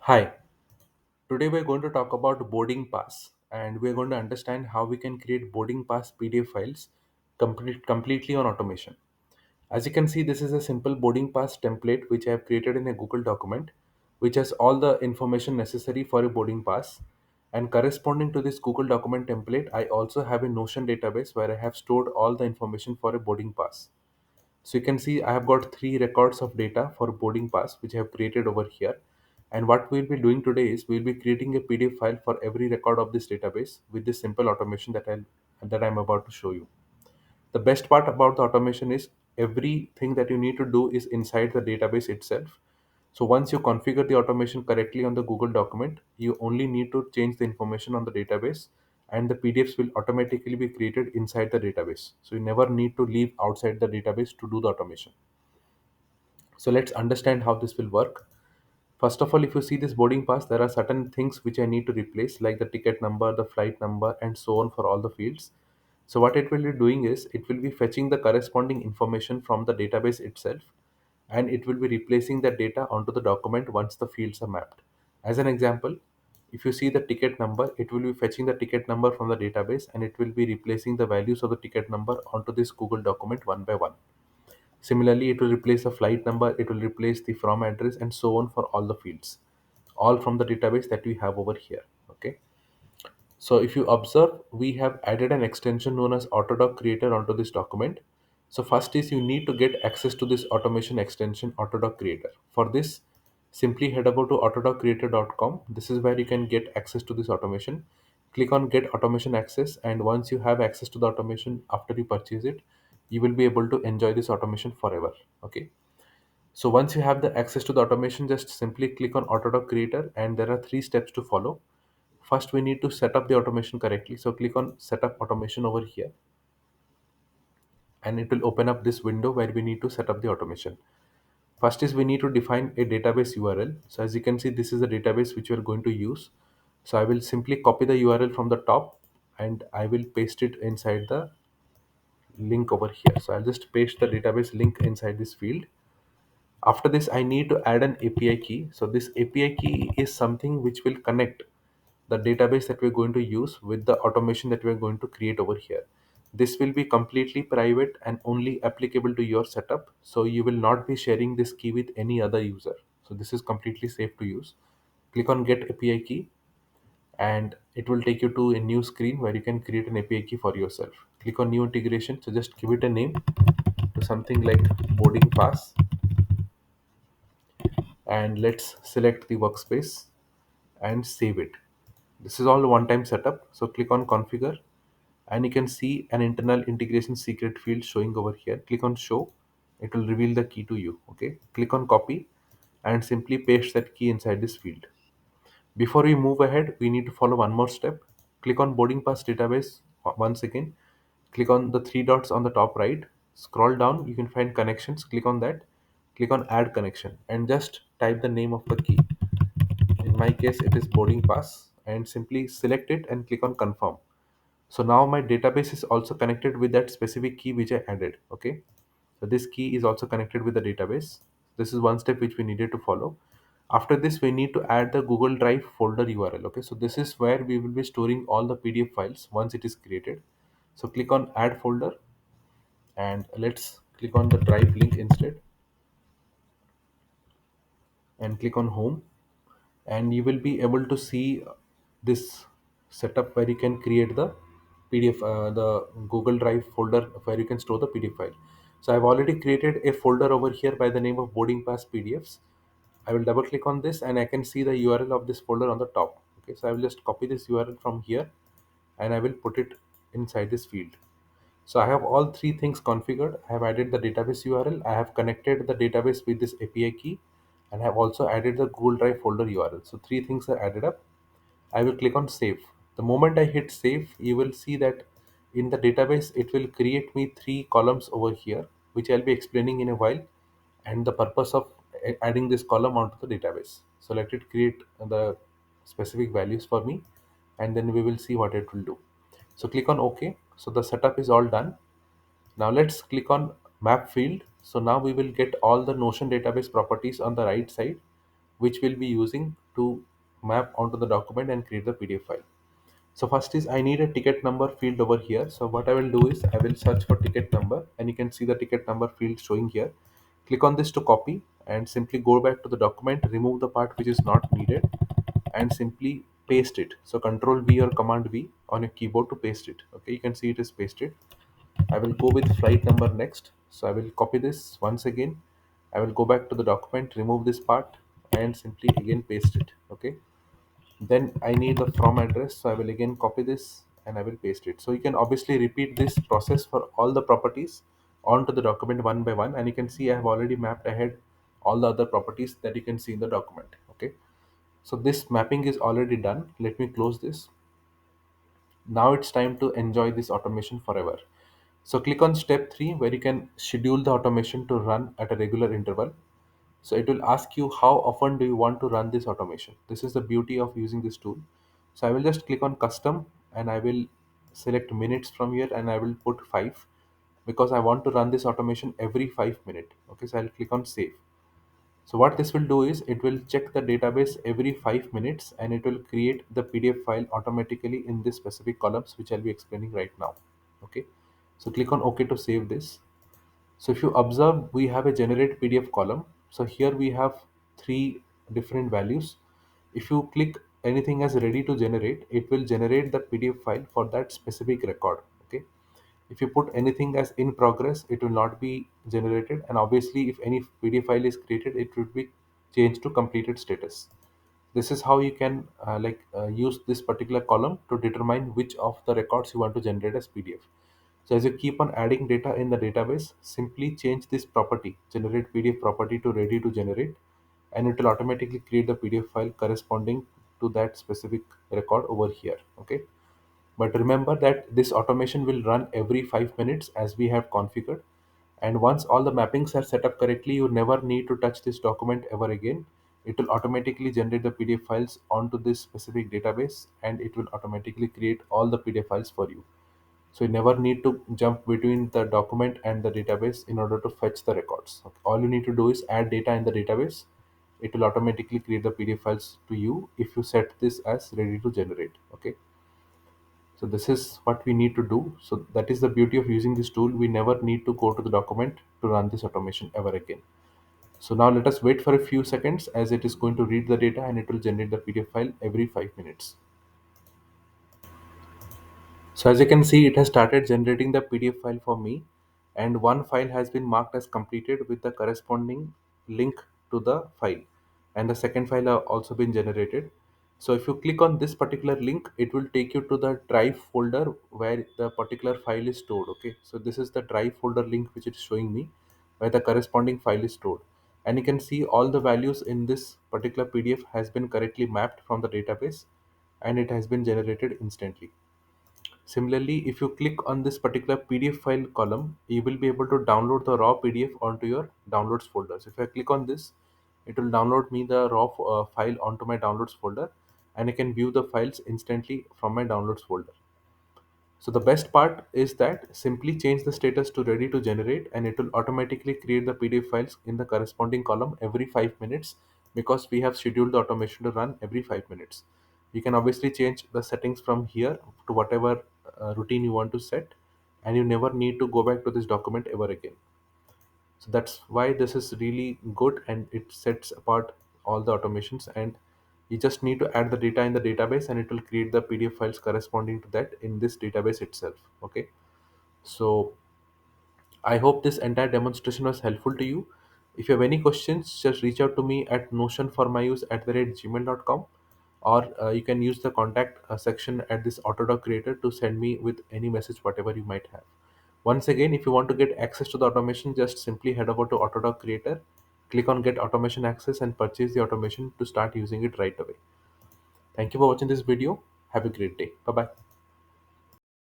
Hi, today we're going to talk about boarding pass and we're going to understand how we can create boarding pass PDF files completely on automation. As you can see, this is a simple boarding pass template which I have created in a Google document which has all the information necessary for a boarding pass. And corresponding to this Google document template, I also have a Notion database where I have stored all the information for a boarding pass. So you can see I have got three records of data for boarding pass which I have created over here. And what we'll be doing today is we'll be creating a PDF file for every record of this database with this simple automation that I'm about to show you. The best part about the automation is everything that you need to do is inside the database itself. So once you configure the automation correctly on the Google document, you only need to change the information on the database and the PDFs will automatically be created inside the database. So you never need to leave outside the database to do the automation. So let's understand how this will work. First of all, if you see this boarding pass, there are certain things which I need to replace, like the ticket number, the flight number, and so on for all the fields. So what it will be doing is it will be fetching the corresponding information from the database itself, and it will be replacing that data onto the document once the fields are mapped. As an example, if you see the ticket number, it will be fetching the ticket number from the database and it will be replacing the values of the ticket number onto this Google document one by one. Similarly, it will replace the flight number, it will replace the from address, and so on for all the fields, all from the database that we have over here. Okay. So if you observe, we have added an extension known as AutoDocCreator onto this document. So first is you need to get access to this automation extension AutoDocCreator. For this, simply head over to AutoDocCreator.com. This is where you can get access to this automation. Click on Get Automation Access, and once you have access to the automation after you purchase it, you will be able to enjoy this automation forever. Okay. So once you have the access to the automation, just simply click on AutoDocCreator, and there are three steps to follow. First, we need to set up the automation correctly. So click on Setup Automation over here, and it will open up this window where we need to set up the automation. First is we need to define a database URL. So as you can see, this is the database which we are going to use. So I will simply copy the URL from the top and I will paste it inside the link over here. So I'll just paste the database link inside this field. After this, I need to add an API key. So this API key is something which will connect the database that we're going to use with the automation that we're going to create over here. This will be completely private and only applicable to your setup. So you will not be sharing this key with any other user. So this is completely safe to use. Click on Get API Key and it will take you to a new screen where you can create an API key for yourself. Click on New Integration. So just give it a name to something like Boarding Pass, and let's select the workspace and save it. This is all one time setup. So click on Configure and you can see an internal integration secret field showing over here. Click on Show. It will reveal the key to you. Okay. Click on Copy and simply paste that key inside this field. Before we move ahead, we need to follow one more step. Click on Boarding Pass Database once again. Click on the three dots on the top right. Scroll down, you can find connections. Click on that. Click on Add Connection and just type the name of the key. In my case, it is Boarding Pass, and simply select it and click on Confirm. So now my database is also connected with that specific key which I added. Okay. So this key is also connected with the database. This is one step which we needed to follow. After this, we need to add the Google Drive folder URL. Okay. So this is where we will be storing all the PDF files once it is created. So click on Add Folder and let's click on the Drive link instead and click on Home, and you will be able to see this setup where you can create the PDF, the Google Drive folder where you can store the PDF file. So I've already created a folder over here by the name of Boarding Pass PDFs. I will double click on this and I can see the URL of this folder on the top. Okay, so I will just copy this URL from here and I will put it inside this field. So I have all three things configured. I have added the database URL, I have connected the database with this API key, and I have also added the Google Drive folder URL. So three things are added up. I will click on save. The moment I hit save, you will see that in the database, it will create me three columns over here, which I'll be explaining in a while, and the purpose of adding this column onto the database. So let it create the specific values for me, and then we will see what it will do. So click on OK. So the setup is all done. Now let's click on map field. So now we will get all the Notion database properties on the right side, which we'll be using to map onto the document and create the PDF file. So first is I need a ticket number field over here. So what I will do is I will search for ticket number, and you can see the ticket number field showing here. Click on this to copy and simply go back to the document, remove the part which is not needed, and simply paste it. So Control V or Command V on your keyboard to paste it. Okay, you can see it is pasted. I will go with flight number next. So I will copy this once again. I will go back to the document, remove this part, and simply again paste it. Okay. Then I need the from address. So I will again copy this and I will paste it. So you can obviously repeat this process for all the properties onto the document one by one. And you can see I have already mapped ahead all the other properties that you can see in the document. Okay. So this mapping is already done. Let me close this. Now it's time to enjoy this automation forever. So click on step 3 where you can schedule the automation to run at a regular interval. So it will ask you how often do you want to run this automation. This is the beauty of using this tool. So I will just click on custom and I will select minutes from here and I will put 5 because I want to run this automation every 5 minutes. Okay, so I'll click on save. So what this will do is it will check the database every 5 minutes and it will create the PDF file automatically in this specific columns which I'll be explaining right now. Okay. So click on OK to save this. So if you observe, we have a generate PDF column. So here we have three different values. If you click anything as ready to generate, it will generate the PDF file for that specific record. Okay. If you put anything as in progress, it will not be generated. And obviously, if any PDF file is created, it would be changed to completed status. This is how you can use this particular column to determine which of the records you want to generate as PDF. So as you keep on adding data in the database, simply change this property, generate PDF property to ready to generate, and it will automatically create the PDF file corresponding to that specific record over here. Okay. But remember that this automation will run every 5 minutes as we have configured. And once all the mappings are set up correctly, you never need to touch this document ever again. It will automatically generate the PDF files onto this specific database and it will automatically create all the PDF files for you. So you never need to jump between the document and the database in order to fetch the records. Okay. All you need to do is add data in the database. It will automatically create the PDF files to you if you set this as ready to generate. Okay. So this is what we need to do. So that is the beauty of using this tool. We never need to go to the document to run this automation ever again. So now let us wait for a few seconds as it is going to read the data and it will generate the PDF file every 5 minutes. So as you can see, it has started generating the PDF file for me, and one file has been marked as completed with the corresponding link to the file, and the second file have also been generated. So if you click on this particular link, it will take you to the drive folder where the particular file is stored. Okay, so this is the drive folder link which it is showing me where the corresponding file is stored, and you can see all the values in this particular PDF has been correctly mapped from the database and it has been generated instantly. Similarly, if you click on this particular PDF file column, you will be able to download the raw PDF onto your downloads folder. So if I click on this, it will download me the raw file onto my downloads folder, and I can view the files instantly from my downloads folder. So the best part is that simply change the status to ready to generate and it will automatically create the PDF files in the corresponding column every 5 minutes because we have scheduled the automation to run every 5 minutes. You can obviously change the settings from here to whatever routine you want to set, and you never need to go back to this document ever again. So that's why this is really good and it sets apart all the automations, and you just need to add the data in the database and it will create the PDF files corresponding to that in this database itself. Okay. So I hope this entire demonstration was helpful to you. If you have any questions, just reach out to me at notionformyuse@gmail.com, or you can use the contact section at this AutoDoc Creator to send me with any message, whatever you might have. Once again, if you want to get access to the automation, just simply head over to AutoDoc Creator, click on Get Automation Access, and purchase the automation to start using it right away. Thank you for watching this video. Have a great day. Bye bye.